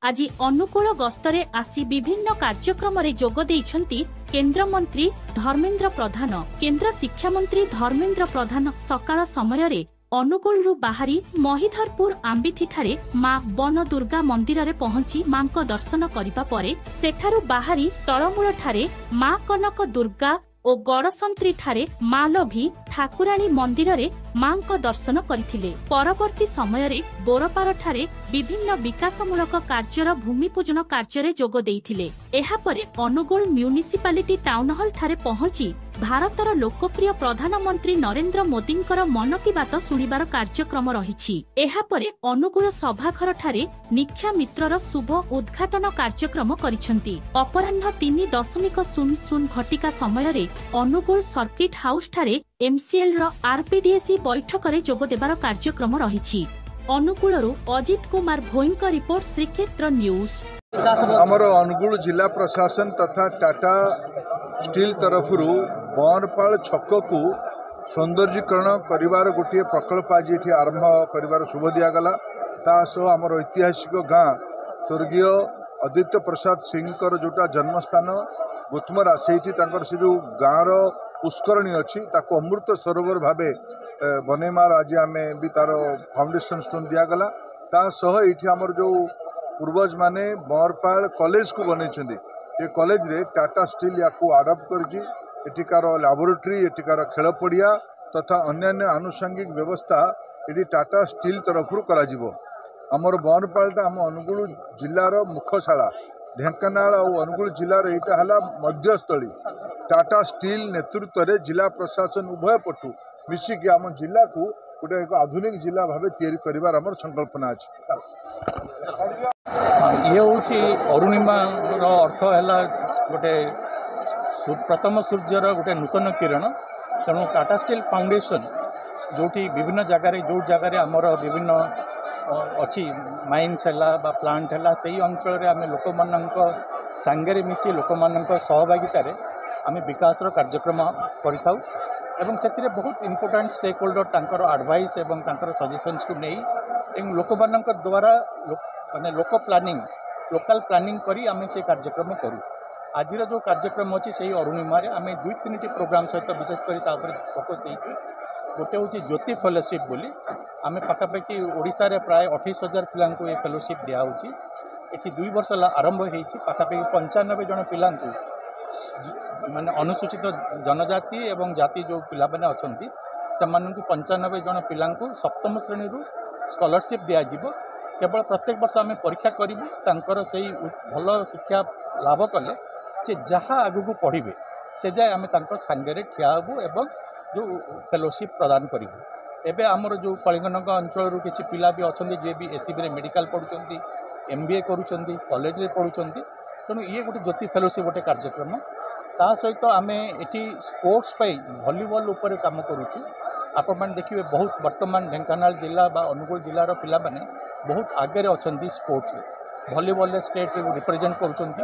आज अनुकूल गस्तरे आसी विभिन्न कार्यक्रम जोग देइछंती केंद्र मंत्री धर्मेंद्र प्रधान। केंद्र शिक्षा मंत्री धर्मेंद्र प्रधान सकाळ समय रे अनुगुलु बाहरी महिधरपुर आंबिथिठारे मां वन दुर्गा मंदिर रे पहुंची मां को दर्शन करिबा परे सेठारु बाहरी तळमूल ठारे मां कनक दुर्गा और गड़संत्री ठारे मालभी ठाकुराणी मंदिर रे मां को दर्शन करथिले। परवर्ती समय रे बोरपार ठारे विभिन्न विकासमूलक कार्यर भूमि पूजन कार्य जोग देइथिले। एहा परे अनुगुल म्युनिसिपालिटी टाउन हॉल ठारे पहुंची भारतर लोकप्रिय प्रधानमंत्री नरेंद्र मोदींकर मन की बात सुनिबार कार्यक्रम रहिछि। एहा परे अनुगुल सभाघर ठारे निक्षा मित्रर शुभ उद्घाटन कार्यक्रम करिसंती। अपराह्न 3:00 घटिका समय रे अनुगुल सर्किट हाउस ठारे एमसीएल रो आरपीडीएसी बैठक रे जोग देबार कार्यक्रम रहिछि। अनुगुलरु अजित कुमार भोईंक रिपोर्ट श्रीक्षेत्र न्यूज। आमर अनुगुल जिला प्रशासन तथा टाटा स्टील तरफरु बनपाल छक को सौंदर्यीकरण करिवार गोटे प्रकल्प आज ये आरंभ करिवार शुभ दिगला। तासह आमर ऐतिहासिक गाँ स्वर्गीय आदित्य प्रसाद सिंह जोटा जन्मस्थान गुतमरा से जो गाँव पुष्करणी अच्छी अमृत सरोवर भावे बनईमार आज आम भी तार फाउंडेशन स्टोन दिगला। तासह ये आमर जो पूर्वज माने बनपाल कॉलेज को बनई ये कॉलेज रे टाटा स्टील या आडप्ट कर लैबोरेटरी एटिकार खेल पड़िया तथा अन्य आनुषंगिक व्यवस्था ये टाटा स्टील तरफ करा आमर बनपालटा आम अनुगुल जिलार मुखशाला ढेंकानाल और अनुगुल जिलार यहाँ है मध्यस्थली। टाटा स्टील नेतृत्व में जिला प्रशासन उभय पटु मिसिकी आम जिला को गोटे एक आधुनिक जिला भाव तैयारी करिवार आमर संकल्पना अच्छी। ये हूँ अरुणिमा अर्थ है गोटे प्रथम सूर्यर गोटे नूतन किरण। तेणु टाटा स्टील फाउंडेशन जोटी विभिन्न जगार जो जगार आमर विभिन्न अच्छी माइन्स है प्लांट है से अंचल आम लोक सांगे मिसी लोक सहभागितार आम विकास कार्यक्रम कर बहुत इम्पोर्टाट स्टेक होल्डर तांकर एडवाइस एवं तांकर सजेशंस को नहीं लोक द्वारा माने लोकल प्लानिंग करी आम से कार्यक्रम करूँ। आज जो कार्यक्रम अच्छी से अरुणिमा आम 2-3 प्रोग्राम सहित विशेषकर फोकस देचु। गोटे हूँ ज्योति फेलोशिप बोली आम पाखापाखि ओडिशा रे प्राय 28,000 पिला ये फेलोशिप दिखाई। ये 2 वर्ष आरंभ हो पाखापाखि 95 जन पिला माने अनुसूचित जनजाति एवं जाति जो पिला मैंने अच्छा से 95 जन पिला 7म श्रेणी स्कॉलरशिप दिज्व। केवल प्रत्येक वर्ष आम परीक्षा करूँ से भल शिक्षा लाभ कले से जहाँ आगू पढ़े से जाए आम सांगे ठिया हबू एवं जो फेलोशिप प्रदान करूँ। एवं आमर जो कलिंगनगर अंचल किसी पिला भी अच्छा जे भी एससीबी मेडिकल पढ़ुं MBA करुँच कॉलेज रे पढ़ुं। तेणु ये गोटे ज्योति फेलोशिप गोटे कार्यक्रम ता सहित आम ये स्पोर्ट्स भलीबॉल उपर काम करुचु। आपण मैंने देखिए बहुत वर्तमान ढेंकानाल जिला बा अनुगुल जिलार पिला माने बहुत आगे अच्छा स्पोर्ट्स भलीबॉल स्टेट रिप्रेजेंट करुँच।